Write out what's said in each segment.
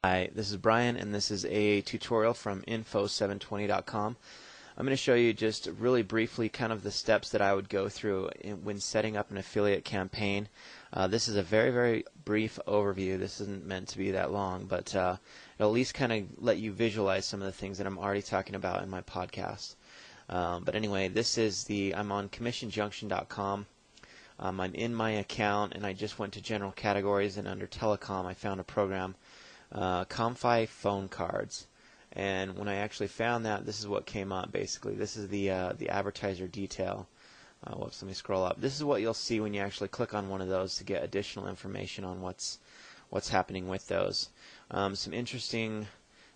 Hi, this is Brian, and this is a tutorial from info720.com. I'm going to show you just really briefly kind of the steps that I would go through when setting up an affiliate campaign. This is a very brief overview. This isn't meant to be that long, but it'll at least kind of let you visualize some of the things that I'm already talking about in my podcast. But anyway, I'm on commissionjunction.com. I'm in my account, and I just went to general categories, and under telecom I found a program, Comfi phone cards. And when I actually found that, this is what came up basically. This is the advertiser detail. Whoops, let me scroll up. This is what you'll see when you actually click on one of those to get additional information on what's happening with those. Some interesting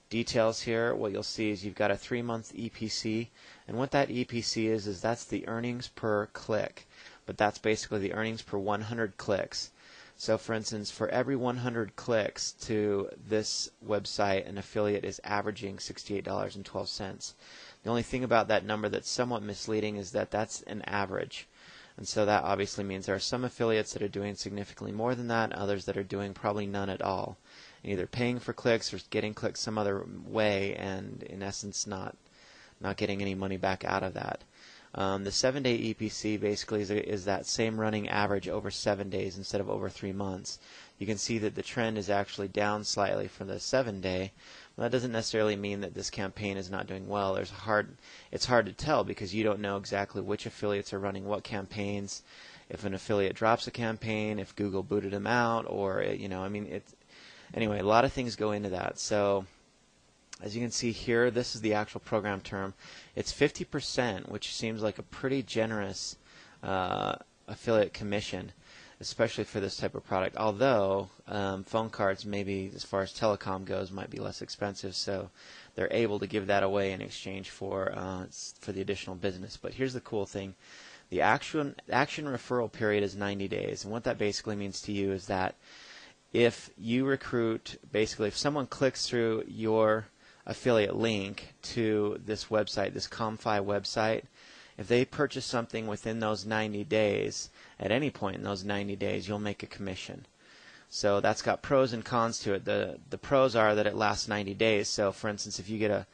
details here. What you'll see is you've got a 3-month EPC, and what that EPC is that's the earnings per click, but that's basically the earnings per 100 clicks. So for instance, for every 100 clicks to this website, an affiliate is averaging $68.12. The only thing about that number that's somewhat misleading is that that's an average. And so that obviously means there are some affiliates that are doing significantly more than that, others that are doing probably none at all. And either paying for clicks or getting clicks some other way, and in essence not getting any money back out of that. The 7-day EPC basically is that same running average over 7 days instead of over 3 months. You can see that the trend is actually down slightly for the 7-day. That doesn't necessarily mean that this campaign is not doing well. It's hard to tell because you don't know exactly which affiliates are running what campaigns. If an affiliate drops a campaign, if Google booted them out, or anyway, a lot of things go into that. So as you can see here, this is the actual program term. It's 50%, which seems like a pretty generous affiliate commission, especially for this type of product. Although phone cards, maybe as far as telecom goes, might be less expensive, so they're able to give that away in exchange for the additional business. But here's the cool thing: the action referral period is 90 days, and what that basically means to you is that if you recruit, basically, if someone clicks through your affiliate link to this website, this Comfi website, if they purchase something within those 90 days, at any point in those 90 days, you'll make a commission. So that's got pros and cons to it. The pros are that it lasts 90 days. So for instance, if you get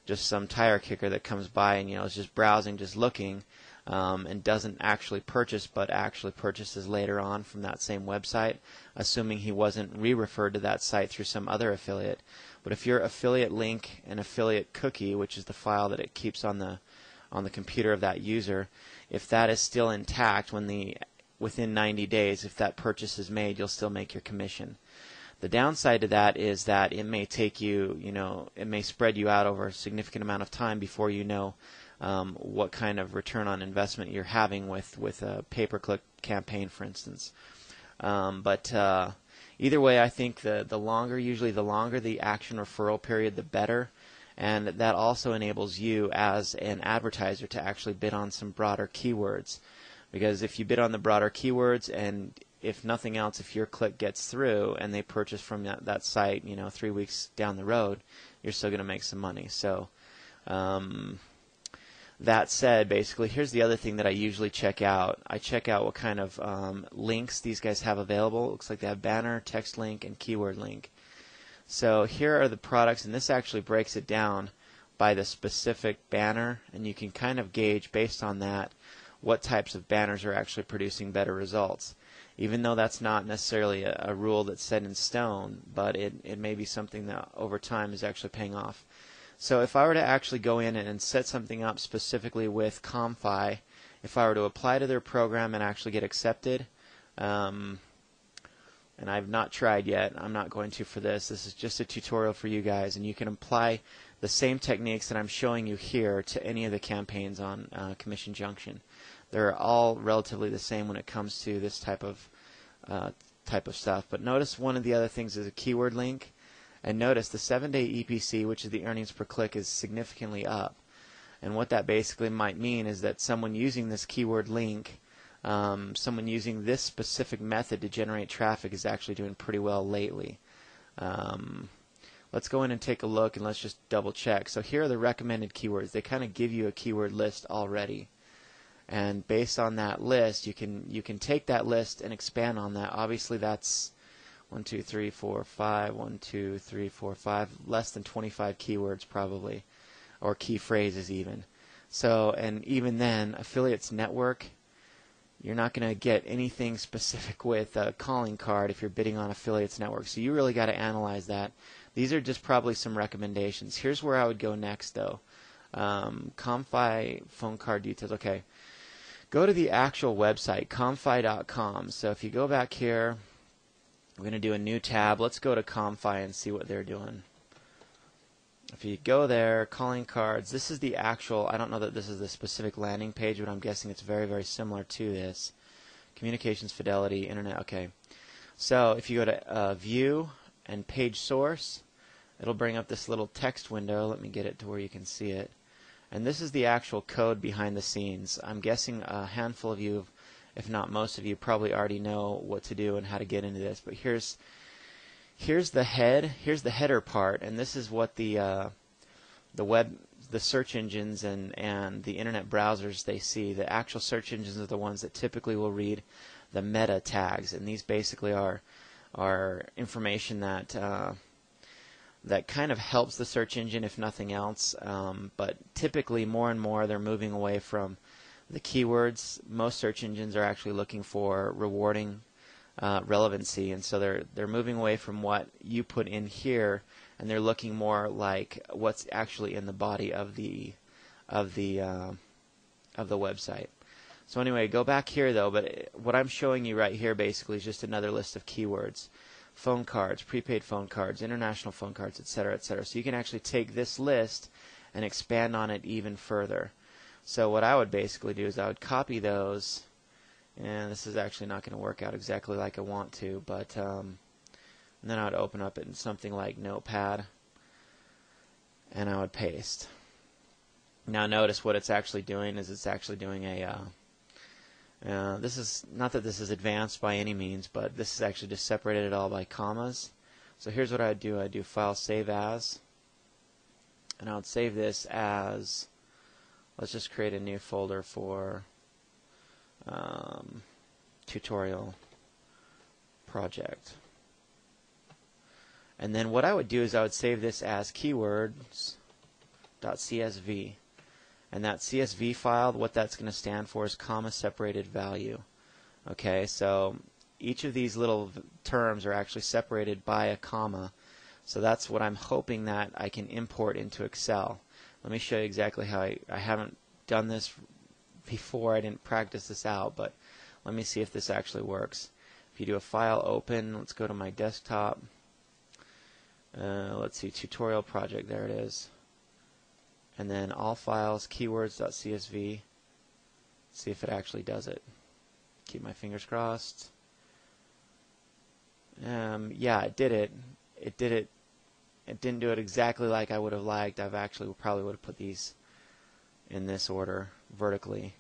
just some tire kicker that comes by and is just browsing, just looking, and doesn't actually purchase, but actually purchases later on from that same website, assuming he wasn't re-referred to that site through some other affiliate. But if your affiliate link and affiliate cookie, which is the file that it keeps on the computer of that user, if that is still intact within 90 days, if that purchase is made, you'll still make your commission. The downside to that is that it may take you, it may spread you out over a significant amount of time before you know what kind of return on investment you're having with a pay-per-click campaign, for instance. But either way, I think usually the longer the action referral period, the better. And that also enables you as an advertiser to actually bid on some broader keywords. Because if you bid on the broader keywords, and if nothing else, if your click gets through and they purchase from that site, 3 weeks down the road, you're still going to make some money. So that said, basically, here's the other thing that I usually check out. I check out what kind of links these guys have available. It looks like they have banner, text link, and keyword link. So here are the products, and this actually breaks it down by the specific banner, and you can kind of gauge based on that what types of banners are actually producing better results. Even though that's not necessarily a rule that's set in stone, but it may be something that over time is actually paying off. So if I were to actually go in and set something up specifically with Comfi, if I were to apply to their program and actually get accepted, and I've not tried yet, I'm not going to for this. This is just a tutorial for you guys, and you can apply the same techniques that I'm showing you here to any of the campaigns on Commission Junction. They're all relatively the same when it comes to this type of stuff. But notice one of the other things is a keyword link. And notice the 7-day EPC, which is the earnings per click, is significantly up. And what that basically might mean is that someone using this keyword link, someone using this specific method to generate traffic is actually doing pretty well lately. Let's go in and take a look, and let's just double check. So here are the recommended keywords. They kind of give you a keyword list already. And based on that list, you can take that list and expand on that. Obviously, that's 1, 2, 3, 4, 5, 1, 2, 3, 4, 5, less than 25 keywords probably, or key phrases even. So, and even then, affiliates network, you're not going to get anything specific with a calling card if you're bidding on affiliates network. So you really got to analyze that. These are just probably some recommendations. Here's where I would go next though. Comfi phone card details. Okay. Go to the actual website, comfi.com. So if you go back here, we're going to do a new tab. Let's go to Comfi and see what they're doing. If you go there, calling cards, this is the actual, I don't know that this is the specific landing page, but I'm guessing it's very, very similar to this. Communications, fidelity, internet, okay. So if you go to view and page source, it'll bring up this little text window. Let me get it to where you can see it. And this is the actual code behind the scenes. I'm guessing a handful of you, if not most of you, probably already know what to do and how to get into this. But here's the header part, and this is what the search engines and the internet browsers they see. The actual search engines are the ones that typically will read the meta tags, and these basically are information that that kind of helps the search engine if nothing else. But typically, more and more, they're moving away from the keywords. Most search engines are actually looking for rewarding relevancy, and so they're moving away from what you put in here, and they're looking more like what's actually in the body of the website. So anyway, go back here though. But what I'm showing you right here basically is just another list of keywords: phone cards, prepaid phone cards, international phone cards, etc., etc. So you can actually take this list and expand on it even further. So what I would basically do is I would copy those. And this is actually not going to work out exactly like I want to, but and then I would open up it in something like Notepad, and I would paste. Now notice what it's actually doing is it's actually doing a this is not that this is advanced by any means, but this is actually just separated it all by commas. So here's what I would do. I'd do File, Save As, and I would save this as, let's just create a new folder for tutorial project. And then what I would do is I would save this as keywords.csv. And that CSV file, what that's going to stand for is comma separated value. Okay, so each of these little terms are actually separated by a comma. So that's what I'm hoping that I can import into Excel. Let me show you exactly how I haven't done this before. I didn't practice this out, but let me see if this actually works. If you do a file open, let's go to my desktop. Let's see, tutorial project, there it is. And then all files, keywords.csv. See if it actually does it. Keep my fingers crossed. Yeah, it did it. It did it. It didn't do it exactly like I would have liked. I've actually probably would have put these in this order vertically.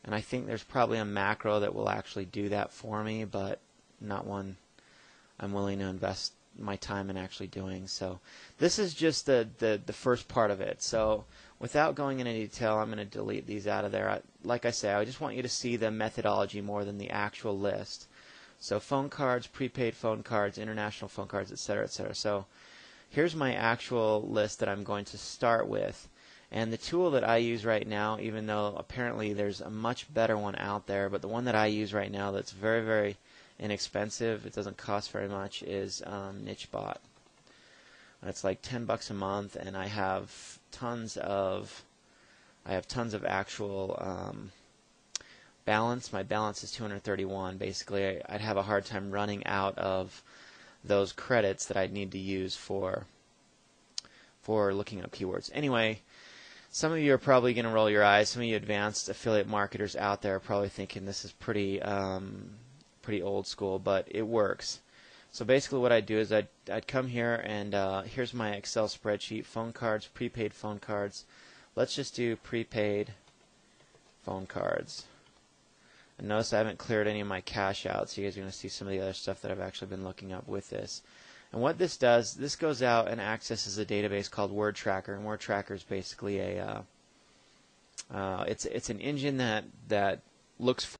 And I think there's probably a macro that will actually do that for me, but not one I'm willing to invest my time in actually doing. So this is just the first part of it. So without going into detail, I'm going to delete these out of there. Like I say, I just want you to see the methodology more than the actual list. So phone cards, prepaid phone cards, international phone cards, etc., etc. So here's my actual list that I'm going to start with. And the tool that I use right now, even though apparently there's a much better one out there, but the one that I use right now that's very, very inexpensive, it doesn't cost very much, is NicheBot. It's like $10 a month, and I have tons of actual balance. My balance is 231. Basically, I'd have a hard time running out of those credits that I'd need to use for looking up keywords. Anyway, some of you are probably going to roll your eyes. Some of you advanced affiliate marketers out there are probably thinking this is pretty old school, but it works. So basically what I'd do is I'd come here, and here's my Excel spreadsheet, phone cards, prepaid phone cards. Let's just do prepaid phone cards. And notice I haven't cleared any of my cache out, so you guys are going to see some of the other stuff that I've actually been looking up with this. And what this does, this goes out and accesses a database called Word Tracker, and Word Tracker is basically a it's an engine that looks for